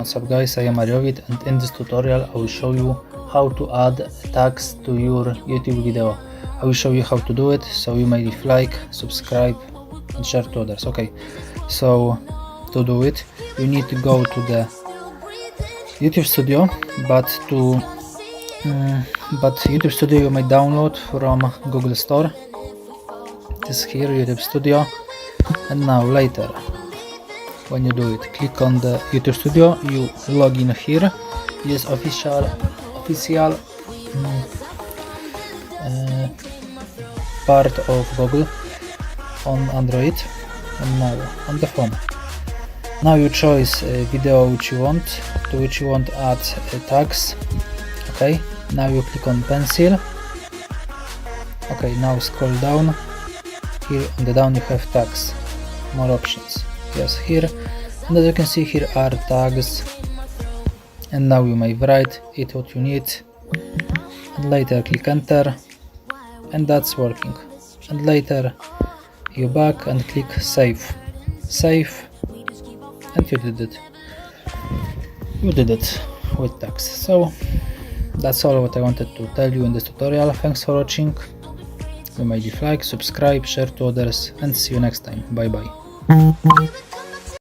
What's up guys, I am Ariovid, and in this tutorial I will show you how to add tags to your YouTube video. I will show you how to do it, so you may leave like, subscribe and share to others. Okay, so to do it you need to go to the YouTube Studio, but YouTube Studio you may download from Google Store. This here, YouTube Studio. And now later, when you do it, click on the YouTube Studio, you log in here. Use official part of Google on Android. And now on the phone, now you choose a video which you want, to which you want to add tags. Okay, now you click on pencil. Okay, now scroll down. Here on the down you have tags, more options. Yes, here, and as you can see, here are tags, and now you may write it what you need, and later click enter, and that's working. And later you back and click save, and you did it with tags. So that's all what I wanted to tell you in this tutorial. Thanks for watching. You may leave like, subscribe, share to others, and see you next time. Bye bye.